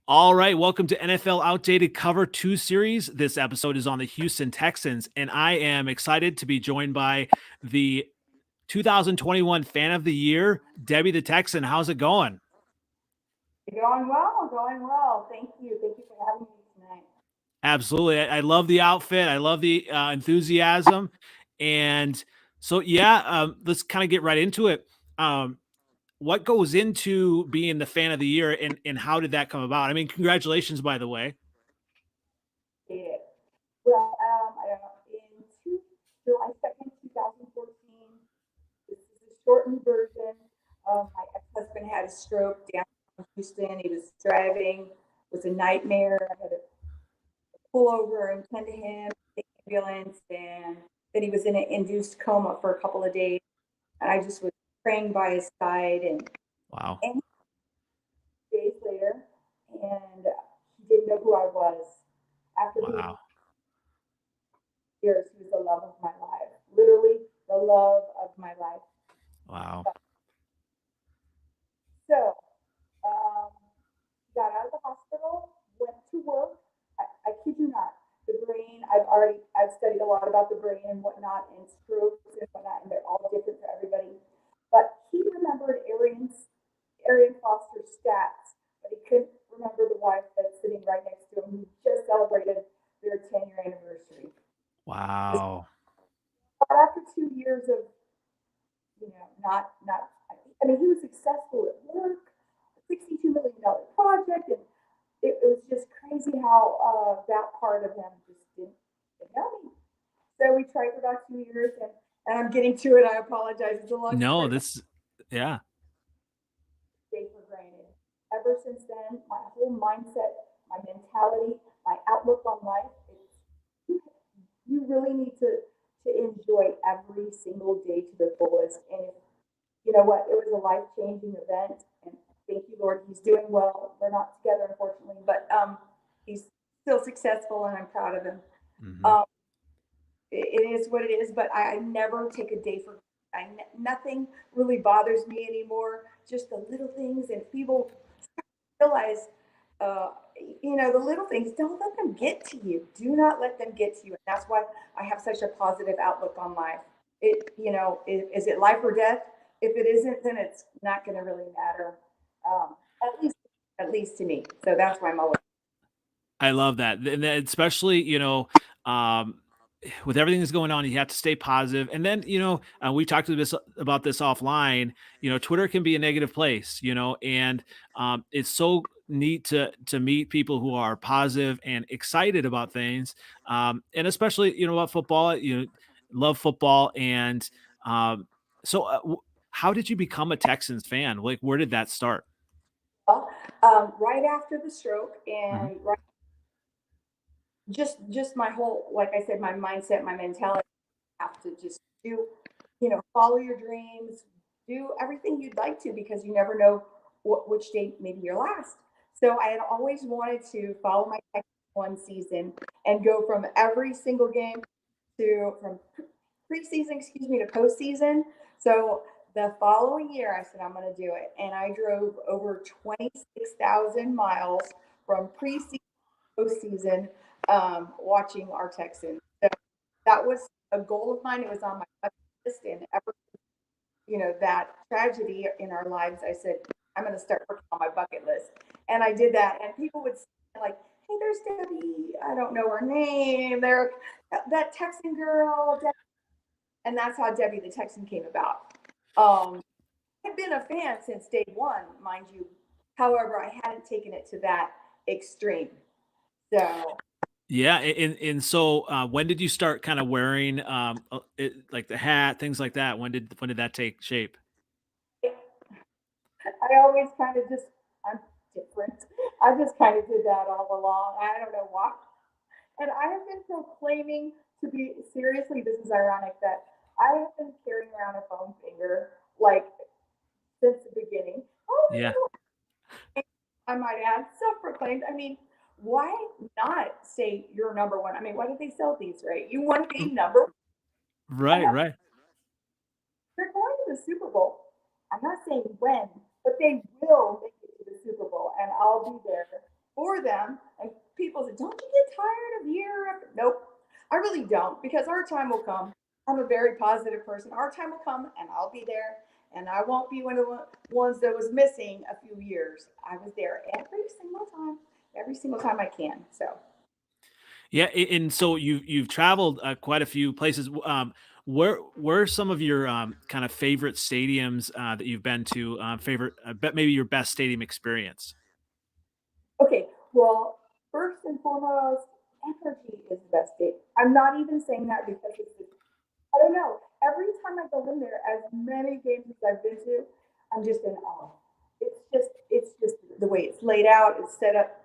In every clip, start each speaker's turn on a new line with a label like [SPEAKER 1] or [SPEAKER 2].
[SPEAKER 1] All right, welcome to NFL Outdated Cover 2 series. This episode is on the Houston Texans, and I am excited to be joined by the 2021 Fan of the Year, Debbie the Texan. How's it going?
[SPEAKER 2] Going well, going well. Thank you. Thank you for having me tonight.
[SPEAKER 1] Absolutely. I love the outfit. I love the enthusiasm. And so, yeah, let's kind of get right into it. Um, what goes into being the Fan of the Year, and how did that come about? I mean, congratulations, by the way.
[SPEAKER 2] Yeah. Well, in July 2nd, 2014, this is a shortened version. My ex-husband had a stroke down in Houston. He was driving. It was a nightmare. I had to pull over and tend to him, take ambulance, and then he was in an induced coma for a couple of days. And I just was praying by his side,
[SPEAKER 1] Wow.
[SPEAKER 2] and days later, and he didn't know who I was. After being
[SPEAKER 1] Wow.
[SPEAKER 2] years, he was the love of my life, literally the love of my life.
[SPEAKER 1] Wow.
[SPEAKER 2] So, um, got out of the hospital, went to work. I kid you not, the brain. I've studied a lot about the brain and whatnot, and strokes and whatnot, and they're all different for everybody. But he remembered Arian Foster's stats, but he couldn't remember the wife that's sitting right next to him who just celebrated their 10-year anniversary.
[SPEAKER 1] Wow.
[SPEAKER 2] But after 2 years of, not, I mean, he was successful at work, a $62 million project, and it was just crazy how that part of him just didn't know me. So we tried for about 2 years, and I'm getting to it. I apologize. It's a long
[SPEAKER 1] No,
[SPEAKER 2] story.
[SPEAKER 1] yeah.
[SPEAKER 2] Take for granted. Ever since then, my whole mindset, my mentality, my outlook on life, you really need to enjoy every single day to the fullest. And if, you know what, it was a life changing event, and thank you, Lord, he's doing well. We're not together, unfortunately, but he's still successful, and I'm proud of him.
[SPEAKER 1] Hmm.
[SPEAKER 2] Um, it is what it is, but I never take a day for. Nothing really bothers me anymore. Just the little things, and people realize, uh, the little things. Don't let them get to you. Do not let them get to you. And that's why I have such a positive outlook on life. Is it life or death? If it isn't, then it's not going to really matter. Um, at least, at least to me. So that's why I'm always.
[SPEAKER 1] I love that. And then especially, um, with everything that's going on, you have to stay positive. And then, we talked about this offline. Twitter can be a negative place, and it's so neat to meet people who are positive and excited about things, and especially, about football. Love football, and so. How did you become a Texans fan? Like, where did that start?
[SPEAKER 2] Well, right after the stroke,
[SPEAKER 1] Hmm.
[SPEAKER 2] and right, just my whole, like I said, my mindset, my mentality, have to just do, follow your dreams, do everything you'd like to, because you never know which day maybe your last. So I had always wanted to follow my Texans one season and go from every single game to from preseason, excuse me, to postseason. So the following year, I said I'm going to do it, and I drove over 26,000 miles from preseason to postseason, watching our Texans. So that was a goal of mine. It was on my bucket list, and ever, that tragedy in our lives, I said I'm going to start working on my bucket list, and I did that. And people would say like, "Hey, there's Debbie. I don't know her name. There, that Texan girl." And that's how Debbie the Texan came about. I've been a fan since day one, mind you. However, I hadn't taken it to that extreme. So
[SPEAKER 1] Yeah, and so when did you start kind of wearing like the hat, things like that? When did that take shape?
[SPEAKER 2] I always kind of just, I'm different. I just kind of did that all along. I don't know why. And I have been proclaiming to be, seriously, this is ironic, that I have been carrying around a foam finger like since the beginning.
[SPEAKER 1] Yeah.
[SPEAKER 2] Oh, I might add, self proclaimed. I mean, why not say you're number one? I mean, why do they sell these, right? You want to be
[SPEAKER 1] R-
[SPEAKER 2] number one.
[SPEAKER 1] Right, right.
[SPEAKER 2] They're going to the Super Bowl. I'm not saying when, but they will make it to the Super Bowl, and I'll be there. for them. And people say, don't you get tired of year after? Nope, I really don't, because our time will come. I'm a very positive person. Our time will come and I'll be there. And I won't be one of the ones that was missing a few years. I was there every single time I can. So,
[SPEAKER 1] Yeah, and so you've traveled quite a few places. Where are some of your kind of favorite stadiums that you've been to? Favorite, bet maybe your best stadium experience.
[SPEAKER 2] okay, well, first and foremost, energy is the best thing. I'm not even saying that because I don't know. Every time I go in there, as many games as I've been to, I'm just in awe. It's just the way it's laid out, it's set up.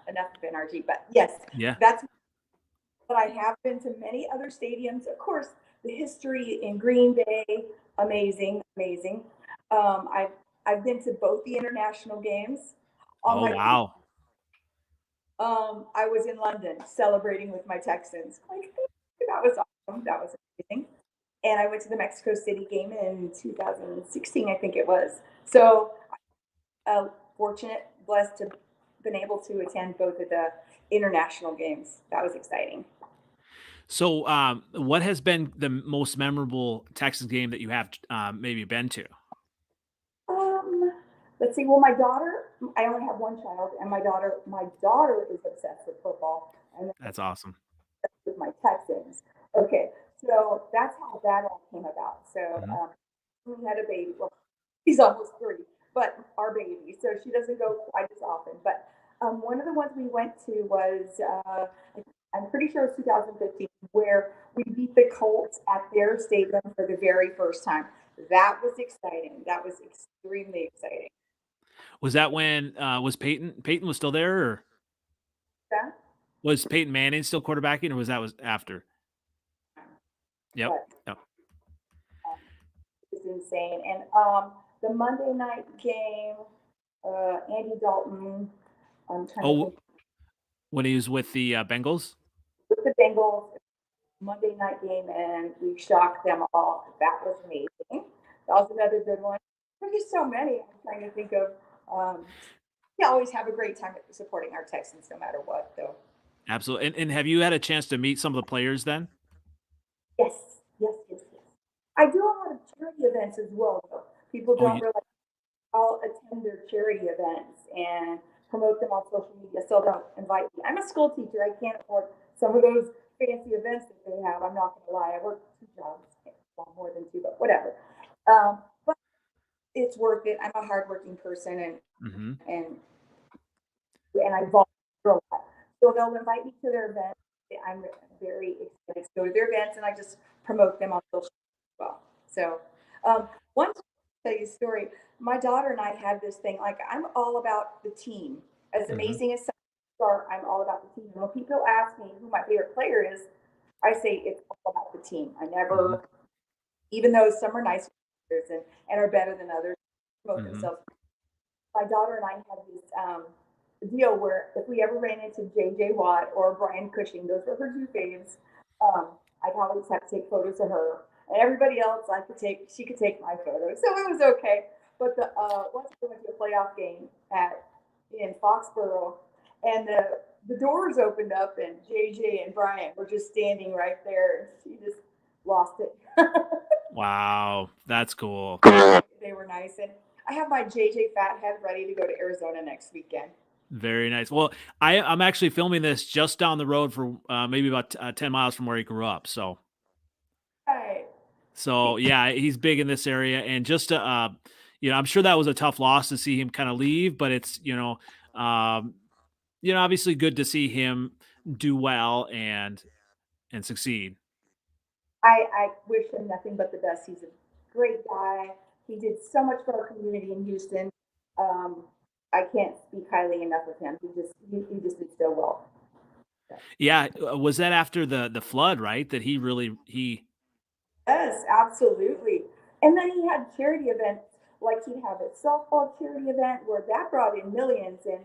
[SPEAKER 2] Enough of NRG, but yes,
[SPEAKER 1] Yeah.
[SPEAKER 2] that's. But I have been to many other stadiums. Of course, the history in Green Bay, amazing, amazing. I've been to both the international games. On
[SPEAKER 1] Oh
[SPEAKER 2] my
[SPEAKER 1] wow.
[SPEAKER 2] I was in London celebrating with my Texans. Like that was awesome. That was amazing. And I went to the Mexico City game in 2016, I think it was. So fortunate, blessed to been able to attend both of the international games. That was exciting.
[SPEAKER 1] So, what has been the most memorable Texas game that you have maybe been to?
[SPEAKER 2] Um, let's see. Well, my daughter, I only have one child, and my daughter is obsessed with football, and
[SPEAKER 1] That's awesome.
[SPEAKER 2] with my Texans. Okay, so that's how that all came about. So
[SPEAKER 1] Mhm.
[SPEAKER 2] we had a baby. Well, she's almost 3, but our baby. So she doesn't go quite as often. But one of the ones we went to was, I'm pretty sure it was 2015, where we beat the Colts at their stadium for the very first time. That was exciting. That was extremely exciting.
[SPEAKER 1] Was that when was Peyton was still there, or
[SPEAKER 2] Yeah,
[SPEAKER 1] was Peyton Manning still quarterbacking, or was after? Yep.
[SPEAKER 2] but
[SPEAKER 1] Yep.
[SPEAKER 2] it's insane. And the Monday night game, Andy Dalton, I'm trying to think,
[SPEAKER 1] Oh, when he was with the Bengals.
[SPEAKER 2] with the Bengals, Monday night game, and we shocked them all. That was amazing. That was another good one. There's just so many. I'm trying to think of. Um, we always have a great time supporting our Texans, no matter what. Though.
[SPEAKER 1] Absolutely. And have you had a chance to meet some of the players then?
[SPEAKER 2] Yes, yes, yes, yes. I do a lot of charity events as well. Though people
[SPEAKER 1] Oh,
[SPEAKER 2] don't realize I'll attend their charity events and promote them on social media. So they'll invite me. I'm a school teacher. I can't afford some of those fancy events that they have. I'm not going to lie. I work 2 jobs, well, more than 2, but whatever. But it's worth it. I'm a hardworking person,
[SPEAKER 1] mhm.
[SPEAKER 2] and and I volunteer a lot. So they'll invite me to their events. I'm very excited to go to their events, and I just promote them on social media as well. So one time, I'll tell you a story. My daughter and I had this thing. Like I'm all about the team. As
[SPEAKER 1] Mhm.
[SPEAKER 2] amazing as some are, I'm all about the team. And when people ask me who my favorite player is, I say it's all about the team. I
[SPEAKER 1] Mhm.
[SPEAKER 2] never, even though some are nice players and are better than others, promote
[SPEAKER 1] Mhm.
[SPEAKER 2] themselves. My daughter and I had this deal where if we ever ran into J.J. Watt or Brian Cushing, those were her 2 faves. Um, I'd always have to take photos of her, and everybody else she could take my photos, so it was okay. But the once we went to a playoff game at in Foxborough, and the doors opened up, and JJ and Brian were just standing right there, and she just lost it.
[SPEAKER 1] Wow, that's cool.
[SPEAKER 2] They were nice, and I have my JJ Fathead ready to go to Arizona next weekend.
[SPEAKER 1] Very nice. Well, I'm actually filming this just down the road for maybe about 10 miles from where he grew up. So
[SPEAKER 2] Right.
[SPEAKER 1] yeah, he's big in this area, and just to I'm sure that was a tough loss to see him kind of leave, but it's um, obviously good to see him do well and succeed.
[SPEAKER 2] I wish him nothing but the best. He's a great guy. He did so much for our community in Houston. Um, I can't speak highly enough of him. He just did so well.
[SPEAKER 1] Yeah, was that after the flood, right? That he really he
[SPEAKER 2] Yes, absolutely. And then he had charity events, like he'd have a softball charity event where that brought in millions. And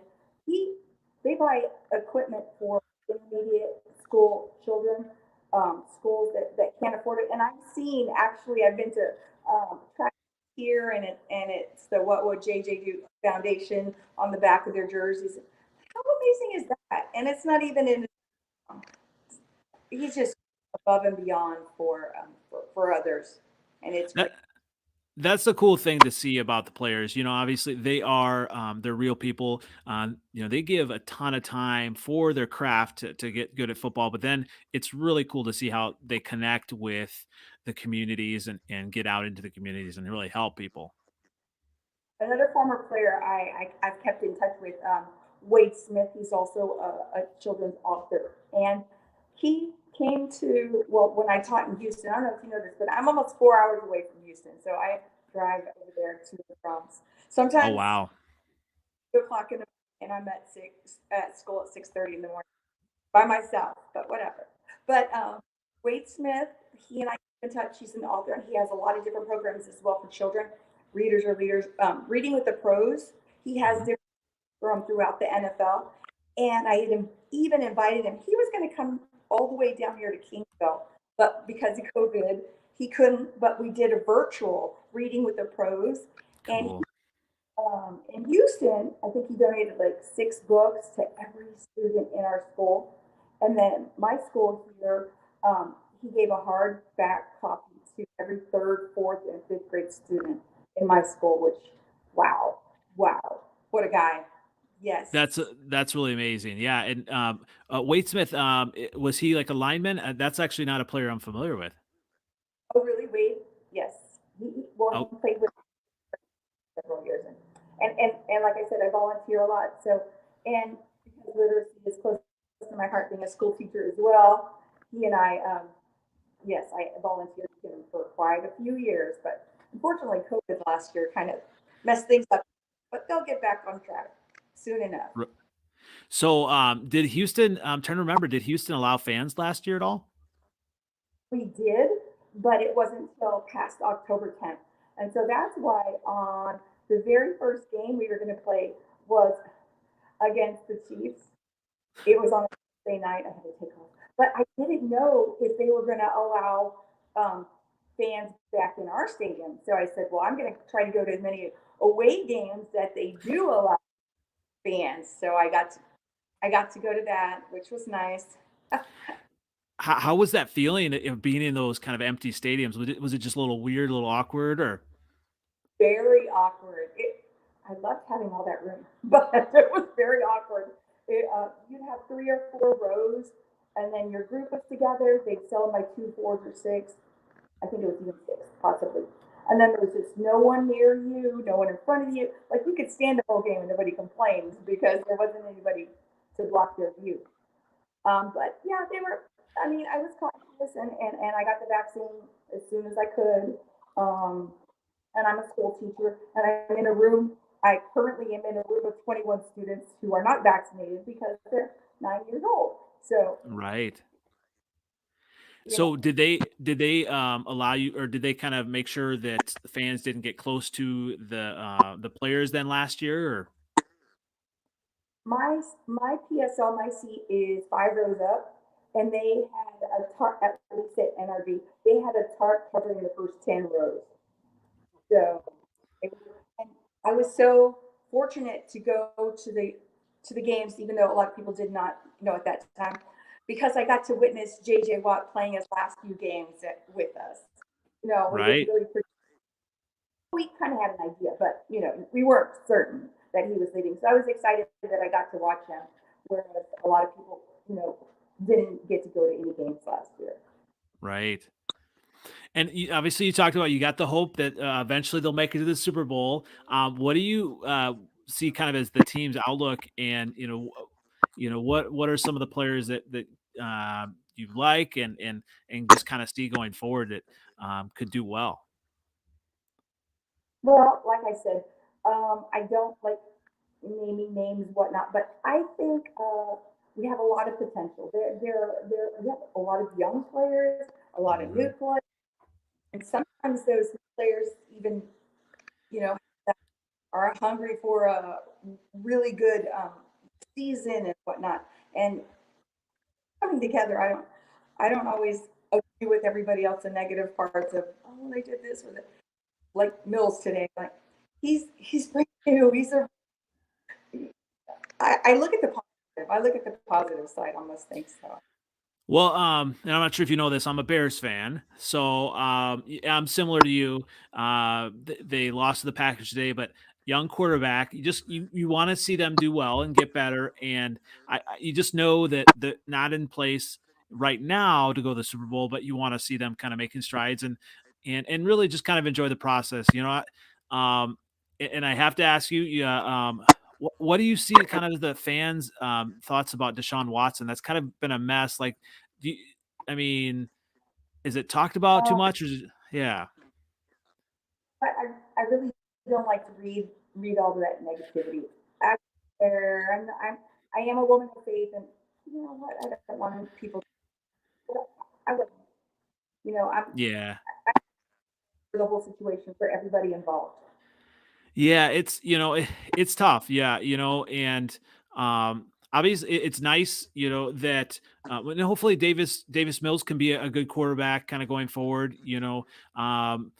[SPEAKER 2] he, they buy equipment for intermediate school children, schools that can't afford it. And I've been to track here, and it's the What Would JJ Do Foundation on the back of their jerseys. How amazing is that? And it's not even in. He's just above and beyond for others, and it's great.
[SPEAKER 1] That that's the cool thing to see about the players. Obviously they're real people. They give a ton of time for their craft to get good at football, but then it's really cool to see how they connect with the communities and get out into the communities and really help people.
[SPEAKER 2] Another former player I've kept in touch with, Wade Smith. He's also a children's author, and he came to, well, when I taught in Houston. I don't know if you know this, but I'm almost 4 hours away from Houston, so I drive over there to the from.
[SPEAKER 1] Oh,
[SPEAKER 2] Sometimes
[SPEAKER 1] wow.
[SPEAKER 2] 2 o'clock in the morning, and I'm at school at 6:30 in the morning by myself, but whatever. But Wade Smith, he and I keep in touch. He's an author, and he has a lot of different programs as well for children. Readers are leaders. Reading with the pros. He has
[SPEAKER 1] Mhm.
[SPEAKER 2] different from throughout the NFL, and I had even invited him. He was going to come all the way down here to Kingsville, but because of COVID, he couldn't. But we did a virtual reading with the pros, and
[SPEAKER 1] Cool.
[SPEAKER 2] in Houston, I think he donated like 6 books to every student in our school. And then my school here, he gave a hardback copy to every third, fourth, and fifth grade student in my school, which, wow, wow, what a guy. Yes.
[SPEAKER 1] That's really amazing. Yeah, and Wade Smith, was he like a lineman? That's actually not a player I'm familiar with.
[SPEAKER 2] Oh, really, Wade? Yes. Well,
[SPEAKER 1] Oh,
[SPEAKER 2] he played with several years. And like I said, I volunteer a lot. So, and because literacy is close to my heart, being a school teacher as well, he and I, yes, I volunteered with him for quite a few years. But unfortunately, COVID last year kind of messed things up. But they'll get back on track soon enough.
[SPEAKER 1] r- so did Houston? I'm trying to remember. Did Houston allow fans last year at all?
[SPEAKER 2] We did, but it wasn't until past October 10th. And so that's why on the very first game we were going to play was against the Chiefs. It was on a Thursday night. I had to take off, but I didn't know if they were going to allow um, fans back in our stadium. So I said, well, I'm going to try to go to as many away games that they do allow fans. So I got to go to that, which was nice.
[SPEAKER 1] How was that feeling of being in those kind of empty stadiums? Was it just a little weird, a little awkward, or
[SPEAKER 2] Very awkward. I loved having all that room, but it was very awkward. You'd have 3 or 4 rows, and then your group was together. They'd sell them by two, fours, or six. I think it was even six, possibly. And then there was just no one near you, no one in front of you. Like you could stand the whole game and nobody complained because there wasn't anybody to block their view. But yeah, they were. I mean, I was cautious, and I got the vaccine as soon as I could. Um, and I'm a school teacher, and I'm in a room. I currently am in a room of 21 students who are not vaccinated because they're 9 years old. So,
[SPEAKER 1] right?
[SPEAKER 2] you know,
[SPEAKER 1] So did they allow you, or did they kind of make sure that the fans didn't get close to the players then last year? Or
[SPEAKER 2] my PSL, my seat is 5 rows up, and they had a tarp, at least at NRG, they had a tarp covering the first 10 rows. So, it was, and I was so fortunate to go to the games, even though a lot of people did not know at that time, because I got to witness JJ Watt playing his last few games with us. We didn't
[SPEAKER 1] right?
[SPEAKER 2] really, we kind of had an idea, but we weren't certain that he was leaving. So I was excited that I got to watch him, whereas a lot of people, didn't get to go to any games last year.
[SPEAKER 1] Right. And obviously, you talked about you got the hope that eventually they'll make it to the Super Bowl. What do you see kind of as the team's outlook, and what are some of the players that you like and just kind of see going forward that could do well?
[SPEAKER 2] Well, like I said, I don't like naming names, whatnot, but I think we have a lot of potential. We have a lot of young players, a lot of new
[SPEAKER 1] Hmm.
[SPEAKER 2] players, and sometimes those players even, you know, are hungry for a really good season and whatnot. And coming together, I don't always agree with everybody else the negative parts of, oh, they did this with it. Like Mills today, like he's brand new. I look at the positive. I look at the positive side on most things. So,
[SPEAKER 1] Well, and I'm not sure if you know this, I'm a Bears fan, so I'm similar to you. They lost to the Packers today, but young quarterback, you want to see them do well and get better, and you just know that they're not in place right now to go to the Super Bowl, but you want to see them kind of making strides and really just kind of enjoy the process, and I have to ask you, yeah, what do you see kind of the fans' thoughts about Deshaun Watson? That's kind of been a mess. Like, do you, I mean, is it talked about too
[SPEAKER 2] um,
[SPEAKER 1] much? Or yeah,
[SPEAKER 2] I really don't like to read all of that negativity. I, I am a woman of faith, and you know what? I don't want people. I would, I'm
[SPEAKER 1] yeah,
[SPEAKER 2] for the whole situation for everybody involved.
[SPEAKER 1] yeah. It's tough. Yeah, and obviously it's nice, that and hopefully Davis Mills can be a good quarterback kind of going forward. Um,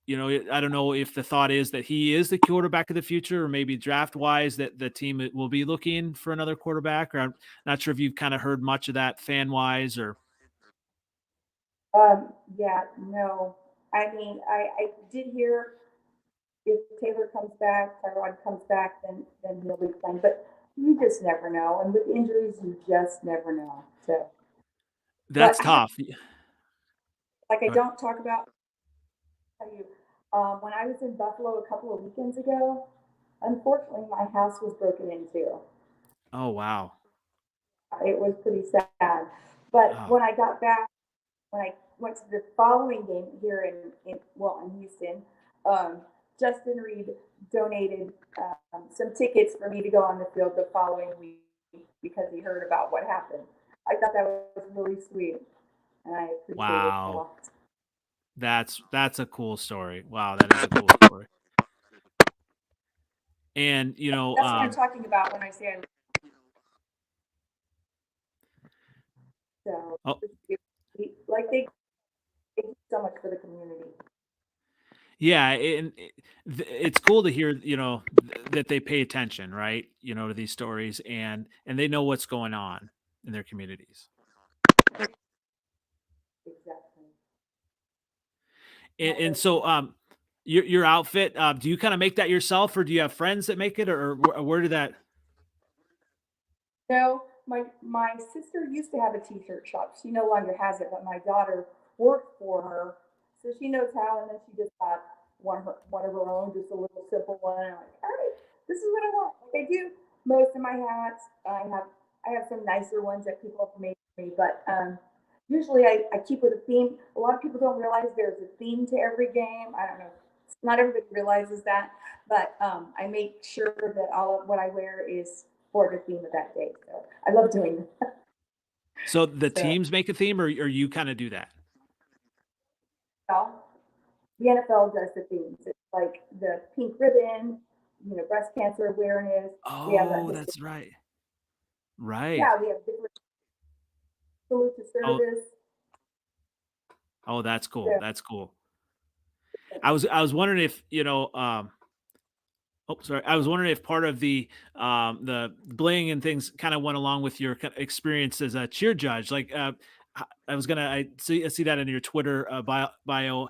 [SPEAKER 1] I don't know if the thought is that he is the quarterback of the future, or maybe draft wise that the team will be looking for another quarterback. Or I'm not sure if you've kind of heard much of that fan wise or.
[SPEAKER 2] Yeah, no. I mean, I did hear if Taylor comes back, Tyrod comes back, then he'll be playing. But you just never know, and with injuries, you just never know. So, but
[SPEAKER 1] That's
[SPEAKER 2] I have
[SPEAKER 1] tough.
[SPEAKER 2] like I
[SPEAKER 1] Go ahead.
[SPEAKER 2] don't talk about tell you when I was in Buffalo a couple of weekends ago. Unfortunately, my house was broken into.
[SPEAKER 1] Oh wow.
[SPEAKER 2] It was pretty sad. But
[SPEAKER 1] Oh
[SPEAKER 2] when I got back, when I went to the following game here in Houston, um, Justin Reed donated some tickets for me to go on the field the following week because he heard about what happened. I thought that was really sweet, and I appreciate it a
[SPEAKER 1] wow.
[SPEAKER 2] lot.
[SPEAKER 1] That's a cool story. Wow, that is a cool story. And
[SPEAKER 2] That's what I'm talking about when I say I so
[SPEAKER 1] oh
[SPEAKER 2] like they do so much for the community.
[SPEAKER 1] yeah, and it's cool to hear, that they pay attention, right? To these stories and they know what's going on in their communities.
[SPEAKER 2] Exactly.
[SPEAKER 1] And,
[SPEAKER 2] No,
[SPEAKER 1] and
[SPEAKER 2] they
[SPEAKER 1] so, your outfit, do you kind of make that yourself, or do you have friends that make it, or where did that?
[SPEAKER 2] No, my sister used to have a t-shirt shop. She no longer has it, but my daughter worked for her, so she knows how. And then she just got one of her own, just a little simple one. And I'm like, all right, this is what I want. Like I do most of my hats. I have some nicer ones that people have made for me, but usually I keep with a theme. A lot of people don't realize there's a theme to every game. I don't know. Not everybody realizes that, but I make sure that all of what I wear is for the theme of that day. So I love doing that.
[SPEAKER 1] So the
[SPEAKER 2] So
[SPEAKER 1] teams make a theme, or you kind of do that?
[SPEAKER 2] well, the NFL does the themes. It's like the pink ribbon, breast cancer awareness. We have
[SPEAKER 1] Oh, that's right. Right.
[SPEAKER 2] yeah, we have different salute to
[SPEAKER 1] Oh,
[SPEAKER 2] service.
[SPEAKER 1] oh, that's cool.
[SPEAKER 2] So,
[SPEAKER 1] That's cool. I was wondering if, oh, sorry. I was wondering if part of the bling and things kind of went along with your experience as a cheer judge. Like, I see that in your Twitter bio.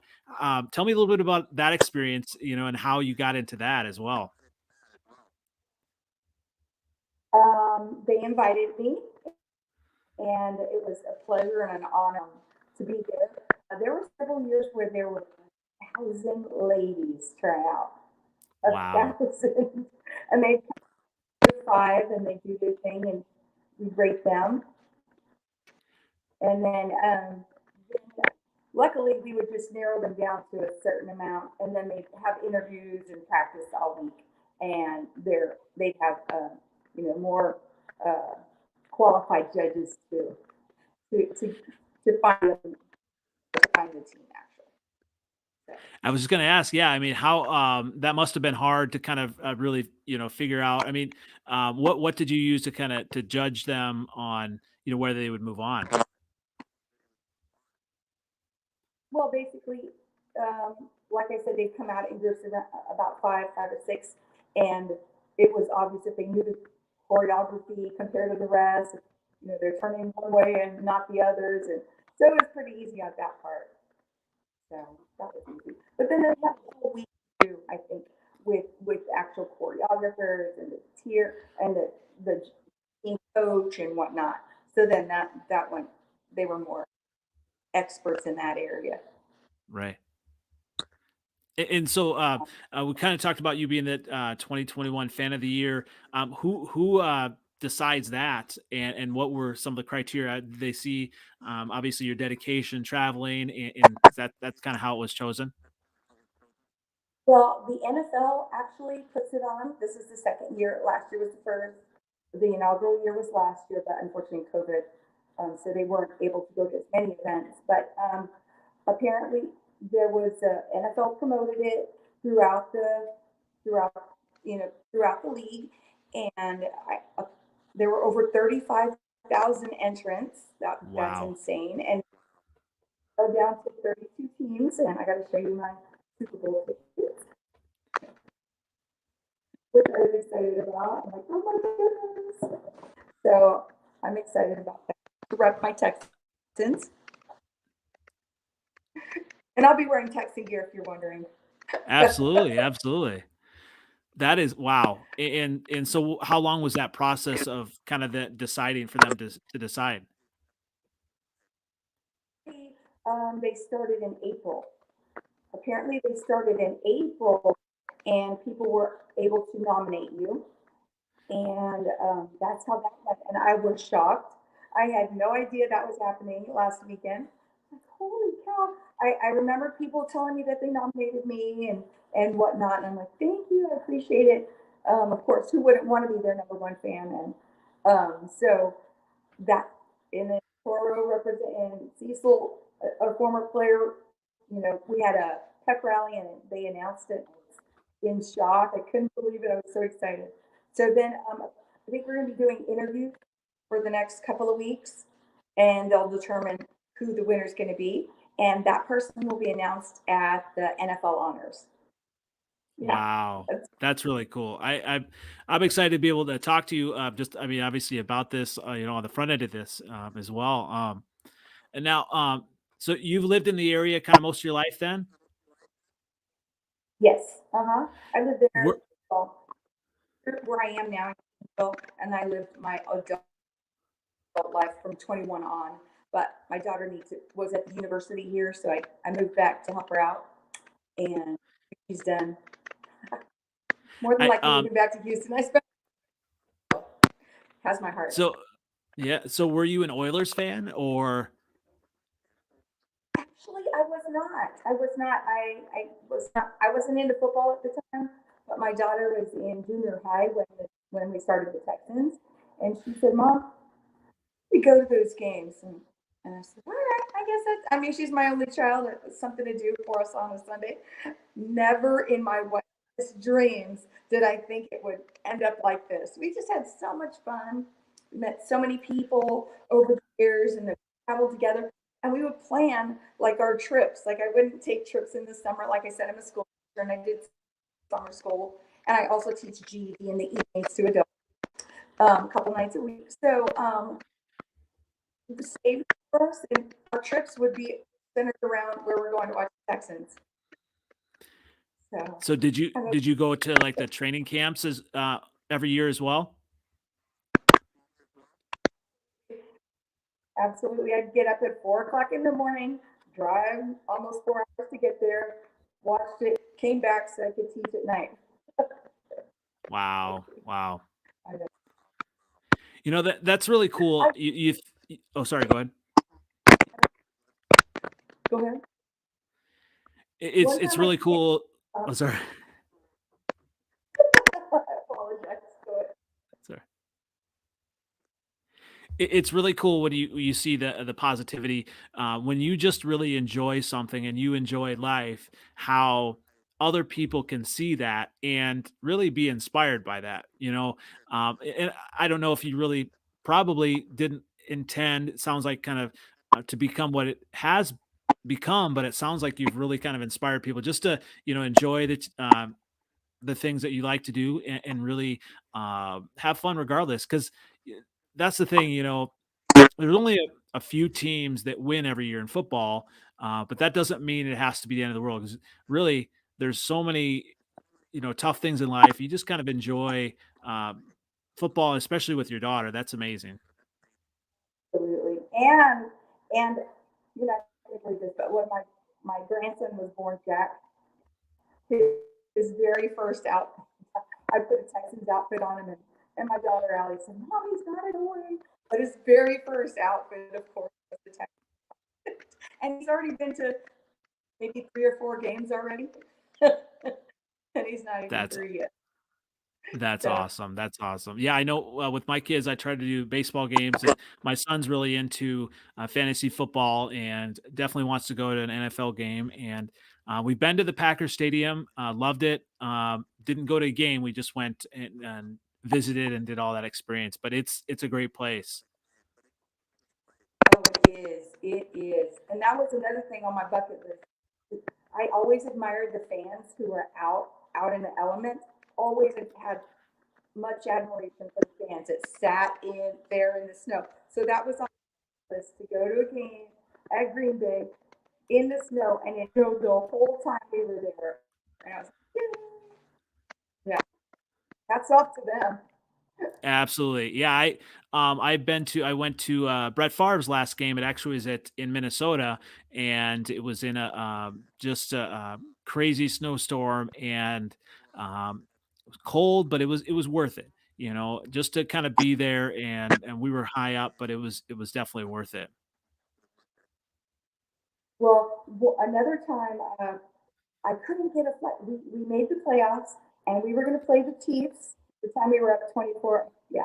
[SPEAKER 1] Tell me a little bit about that experience, and how you got into that as well.
[SPEAKER 2] they invited me, and it was a pleasure and an honor to be there. There were several years where there were 1,000 ladies try out, a
[SPEAKER 1] Wow.
[SPEAKER 2] thousand, and they pick five and they do their thing and we rate them. And then luckily we would just narrow them down to a certain amount, and then they'd have interviews and practice all week, and they'd have more uh, qualified judges to to to find the team actually. So,
[SPEAKER 1] I was just going to ask, yeah, I mean, how that must have been hard to kind of really, figure out. I mean, what did you use to kind of to judge them on, whether they would move on?
[SPEAKER 2] well, basically, like I said, they've come out in groups of about five or six, and it was obvious that they knew choreography compared to the rest. They're turning one way and not the others, and so it was pretty easy on that part. So that was easy. But then they have a whole week too, I think, with actual choreographers and the tier and the team coach and whatnot. So then that one they were more experts in that area.
[SPEAKER 1] Right. And so we kind of talked about you being the 2021 fan of the year. Who decides that, and what were some of the criteria they see? Obviously, your dedication, traveling, and that's kind of how it was chosen.
[SPEAKER 2] Well, the NFL actually puts it on. This is the second year. Last year was the first. The inaugural year was last year, but unfortunately COVID, so they weren't able to go to as many events. But apparently there was NFL promoted it throughout throughout the league, and there were over 35,000 entrants. That's
[SPEAKER 1] Wow.
[SPEAKER 2] insane, and go down to 32 teams. And I got to show you my Super Bowl tickets, which I was excited about. I'm like, oh my goodness! So I'm excited about that. To rep my Texans, and I'll be wearing Texan gear if you're wondering.
[SPEAKER 1] Absolutely, absolutely. That is wow. And so, how long was that process of kind of the deciding for them to decide?
[SPEAKER 2] They started in April. Apparently, they started in April, and people were able to nominate you, and that's how that went. And I was shocked. I had no idea that was happening last weekend. Like, holy cow! I remember people telling me that they nominated me and whatnot, and I'm like, thank you, I appreciate it. Of course, who wouldn't want to be their number one fan? And so that and then Toro representing Cecil, a former player. We had a pep rally and they announced it. In shock, I couldn't believe it. I was so excited. So then I think we're going to be doing interviews for the next couple of weeks, and they'll determine who the winner is going to be, and that person will be announced at the NFL honors. Yeah,
[SPEAKER 1] Wow,
[SPEAKER 2] that's
[SPEAKER 1] that's really cool. I'm excited to be able to talk to you. Just I mean, obviously about this, on the front end of this as well. And now, so you've lived in the area kind of most of your life, then?
[SPEAKER 2] yes. Uh-huh. I lived there
[SPEAKER 1] Where,
[SPEAKER 2] well, where I am now, and I lived my adult life from 21 on. But my daughter was at the university here, so I moved back to help her out, and she's done more than
[SPEAKER 1] I
[SPEAKER 2] likely moving back to Houston. I spent has my heart.
[SPEAKER 1] so yeah. So were you an Oilers fan or?
[SPEAKER 2] Actually, I was not. I was not. I was not. I wasn't into football at the time, but my daughter was in junior high when we started the Texans, and she said, "Mom, we go to those games." And I said, "All right, I guess that's." I mean, she's my only child. It's something to do for us on a Sunday. Never in my wildest dreams did I think it would end up like this. We just had so much fun. We met so many people over the years, and we traveled together. And we would plan like our trips. Like I wouldn't take trips in the summer. Like I said, I'm a school teacher and I did summer school, and I also teach GED in the evenings to adults, a couple nights a week. So save for us, and our trips would be centered around where we're going to watch the Texans. So
[SPEAKER 1] So did you
[SPEAKER 2] kind of
[SPEAKER 1] did you go to like the training camps as every year as well?
[SPEAKER 2] absolutely, I'd get up at 4 o'clock in the morning, drive almost 4 hours to get there, watched it, came back so I could teach at night.
[SPEAKER 1] Wow, wow.
[SPEAKER 2] I know.
[SPEAKER 1] That's really cool.
[SPEAKER 2] I,
[SPEAKER 1] Oh, sorry. Go ahead.
[SPEAKER 2] go ahead.
[SPEAKER 1] It's
[SPEAKER 2] One
[SPEAKER 1] it's
[SPEAKER 2] time I
[SPEAKER 1] really cool. Oh, sorry.
[SPEAKER 2] I apologize. Go ahead.
[SPEAKER 1] Sorry. It's really cool when you see the positivity, when you just really enjoy something and you enjoy life, how other people can see that and really be inspired by that. And I don't know if you really probably didn't intend. It sounds like kind of to become what it has become, but it sounds like you've really kind of inspired people just to enjoy the the things that you like to do and really have fun regardless. Because that's the thing, there's only a few teams that win every year in football, but that doesn't mean it has to be the end of the world. Because really, there's so many tough things in life. You just kind of enjoy um, football, especially with your daughter. That's amazing.
[SPEAKER 2] Absolutely. And you know, I can't believe this, but when my grandson was born, Jack, his very first out, I put a Texans outfit on him, and my daughter Allie said, "Mom, he's not a boy." But his very first outfit, of course, was the Texans, and he's already been to maybe 3 or 4 games already, and he's not even
[SPEAKER 1] That's
[SPEAKER 2] 3 yet.
[SPEAKER 1] That's
[SPEAKER 2] So
[SPEAKER 1] awesome. That's awesome. Yeah, I know. With my kids, I try to do baseball games, and my son's really into fantasy football, and definitely wants to go to an NFL game. And we've been to the Packers Stadium, loved it. Didn't go to a game. We just went and visited and did all that experience. But it's a great place.
[SPEAKER 2] oh, it is. It is. And that was another thing on my bucket list. I always admired the fans who were out in the element. Always had much admiration for the fans that sat in there in the snow. So that was on the list to go to a game at Green Bay in the snow, and it drove the whole time we were there. And I was like, yeah, hats off to them.
[SPEAKER 1] Absolutely. Yeah, I went to Brett Favre's last game. It actually was at in Minnesota, and it was in a just a crazy snowstorm, and it was cold, but it was worth it, just to kind of be there, and we were high up, but it was definitely worth it.
[SPEAKER 2] Well, another time I couldn't get a flight. We made the playoffs, and we were going to play the Chiefs. The time we were up 24, yeah.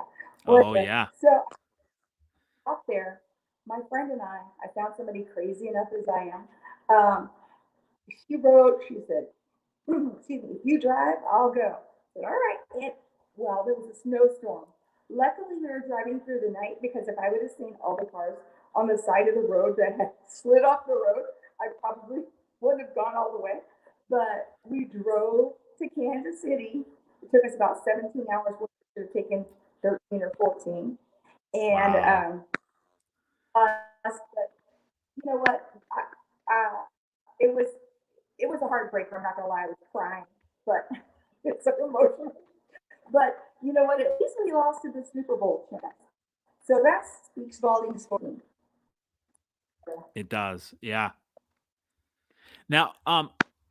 [SPEAKER 2] Well,
[SPEAKER 1] Oh yeah.
[SPEAKER 2] so out there, my friend and I found somebody crazy enough as I am. Um, she wrote, she said, excuse me, if you drive, I'll go. I said, all right. Well, there was a snowstorm. Luckily, we were driving through the night because if I would have seen all the cars on the side of the road that had slid off the road, I probably wouldn't have gone all the way. But we drove to Kansas City. It took us about 17 hours, which should have taken 13 or 14. And
[SPEAKER 1] Wow.
[SPEAKER 2] but you know what? It was it was a heartbreaker. I'm not gonna lie, I was crying, but it's so emotional. But you know what? At least we lost to the Super Bowl champs, so that speaks volumes for me.
[SPEAKER 1] It does. Yeah. Now,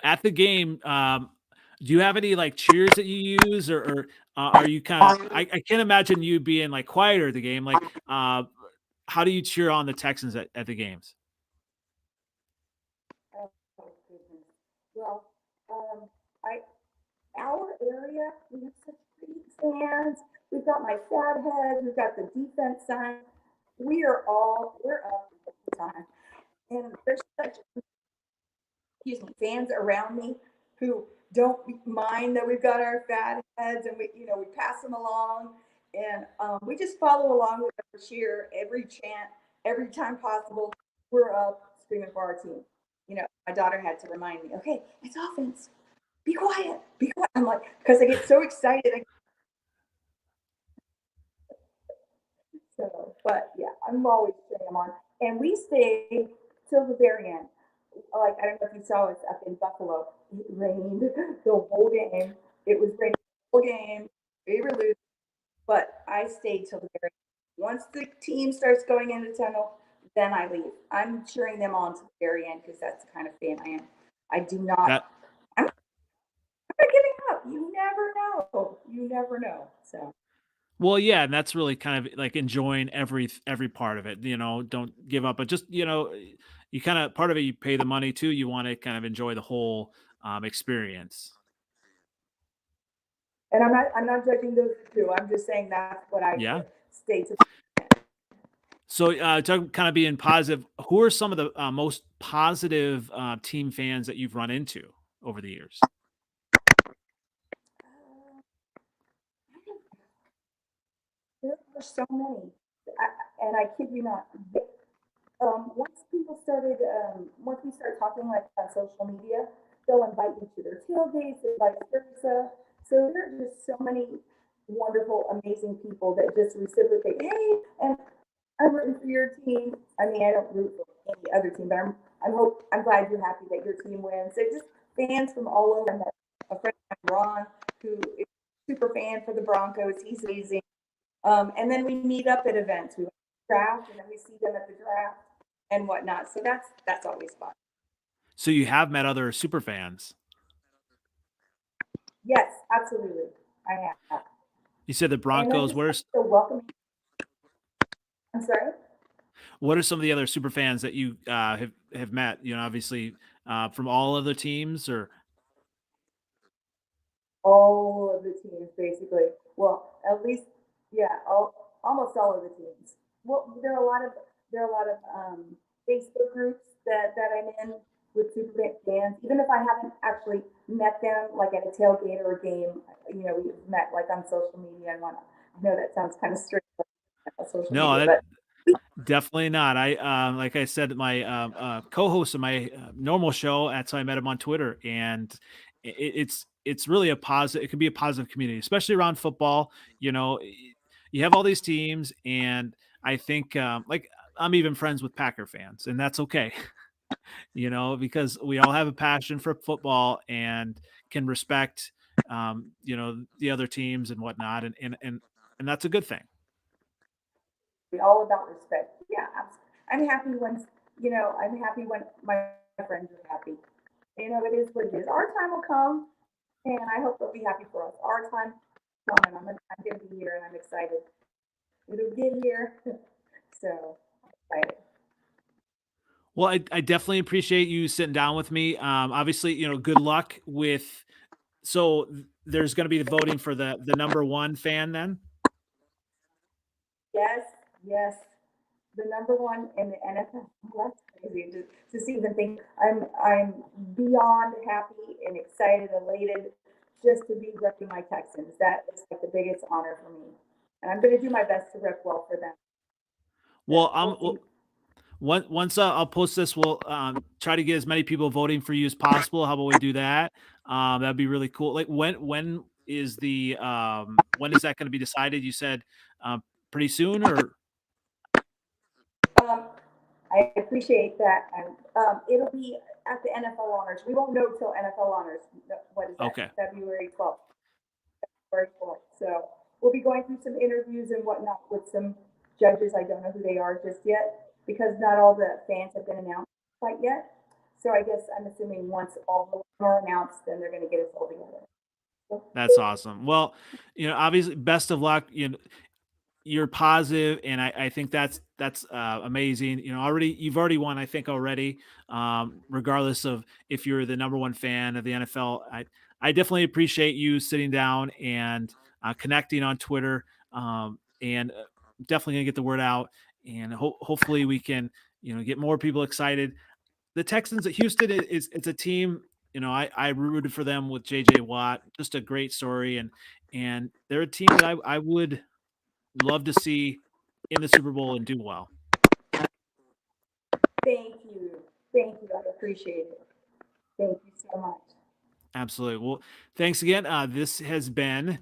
[SPEAKER 1] at the game, do you have any like cheers that you use, or are you kind of? I can't imagine you being like quieter at the game. Like, how do you cheer on the Texans at the games?
[SPEAKER 2] Oh goodness. Well, I our area we have such great fans. We've got my fatheads. We've got the defense sign. We're up all the time, and there's such excuse me, fans around me who don't mind that we've got our fat heads and we pass them along and we just follow along with our cheer every chant, every time possible. We're up screaming for our team. My daughter had to remind me, okay, it's offense. Be quiet. Be quiet. I'm like, because I get so excited. So, but yeah, I'm always cheering them on. And we stay till the very end. Like, I don't know if you saw us up in Buffalo. It rained the whole game. It was raining the whole game. We were losing, but I stayed till the very end. Once the team starts going in the tunnel, then I leave. I'm cheering them on to the very end because that's the kind of fan I am. I do not.
[SPEAKER 1] That
[SPEAKER 2] I'm not giving up. You never know. You never know. So.
[SPEAKER 1] Well, yeah, and that's really kind of like enjoying every part of it. Don't give up, but just you kind of part of it. You pay the money too. You want to kind of enjoy the whole experience.
[SPEAKER 2] And I'm not judging those two. I'm just saying that's what I do.
[SPEAKER 1] Yeah.
[SPEAKER 2] Stay to
[SPEAKER 1] So, talk kind of being positive. Who are some of the most positive team fans that you've run into over the years?
[SPEAKER 2] there are so many. And I kid you not. Once we start talking like on social media, they'll invite you to their tailgates and vice versa. So there are just so many wonderful, amazing people that just reciprocate. Hey, and I'm rooting for your team. I mean, I don't root for any other team, but I'm glad you're happy that your team wins. They're just fans from all over. I met a friend of mine, Ron, who is a super fan for the Broncos. He's amazing. And then we meet up at events. We draft, and then we see them at the draft and whatnot. So that's always fun.
[SPEAKER 1] So you have met other super fans.
[SPEAKER 2] Yes, absolutely. I have.
[SPEAKER 1] You said the
[SPEAKER 2] And then
[SPEAKER 1] Broncos.
[SPEAKER 2] just so welcoming. I'm sorry.
[SPEAKER 1] What are some of the other super fans that you have met? You know, obviously from all of the teams, or
[SPEAKER 2] All of the teams, basically. Well, at least, yeah, almost all of the teams. Well, there are a lot of Facebook groups that I'm in with super fans. Even if I haven't actually met them, like at a tailgate or a game, we've met like on social media and whatnot. I know that sounds kind of strange on social
[SPEAKER 1] no,
[SPEAKER 2] media,
[SPEAKER 1] that
[SPEAKER 2] but
[SPEAKER 1] definitely not. I like I said, my co-host of my normal show. That's how I met him on Twitter, and it's really a positive. It can be a positive community, especially around football. You know, you have all these teams, and I think like I'm even friends with Packer fans, and that's okay. You know, because we all have a passion for football and can respect you know, the other teams and whatnot, and that's a good thing.
[SPEAKER 2] all about respect. Yeah, I'm happy when I'm happy when my friends are happy. It is what it is. Our time will come, and I hope they'll be happy for us. Our time will come, and I'm gonna be here, and I'm excited. It'll get here, so excited.
[SPEAKER 1] Well, I definitely appreciate you sitting down with me. Obviously, you know, good luck with. So there's going to be the voting for the number one fan then.
[SPEAKER 2] Yes, yes, the number one in the NFL. Well, that's crazy to see even think. I'm beyond happy and excited, elated, just to be repping my Texans. That is like the biggest honor for me, and I'm going to do my best to rep well for them.
[SPEAKER 1] Well,
[SPEAKER 2] We'll see.
[SPEAKER 1] once I'll post this, we'll try to get as many people voting for you as possible. How about we do that? That'd be really cool. Like when is that going to be decided? You said pretty soon, or
[SPEAKER 2] Um, I appreciate that, and it'll be at the NFL honors. We won't know till NFL honors. What is that?
[SPEAKER 1] okay.
[SPEAKER 2] February 12th. February 4th. So we'll be going through some interviews and whatnot with some judges. I don't know who they are just yet because not all the fans have been announced quite yet. So I guess I'm assuming once all of them are announced, then they're going to get us all together. So,
[SPEAKER 1] That's awesome. Well, you know, obviously, best of luck. You know, you're positive, and I think that's amazing. You know, you've already won. I think already, regardless of if you're the number one fan of the NFL. I definitely appreciate you sitting down and connecting on Twitter, and definitely gonna get the word out, and hopefully we can, you know, get more people excited. The Texans at Houston is it's a team. You know, I rooted for them with JJ Watt. Just a great story, and they're a team that I would love to see in the Super Bowl and do well.
[SPEAKER 2] thank you. Thank you. I appreciate it. Thank you so much.
[SPEAKER 1] Absolutely. Well, thanks again. This has been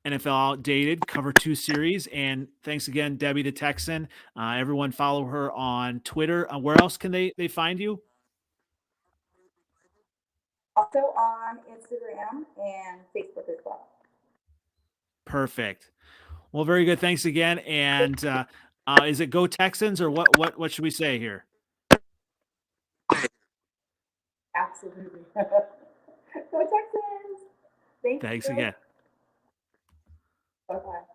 [SPEAKER 1] NFL Outdated Cover 2 series. And thanks again, Debbie the Texan. Everyone follow her on Twitter. Where else can they find you?
[SPEAKER 2] Also on Instagram and Facebook as well.
[SPEAKER 1] Perfect. Well, very good. Thanks again. And is it Go Texans, or what should we say here?
[SPEAKER 2] Absolutely. Go Texans! Thank
[SPEAKER 1] Thanks
[SPEAKER 2] you.
[SPEAKER 1] again.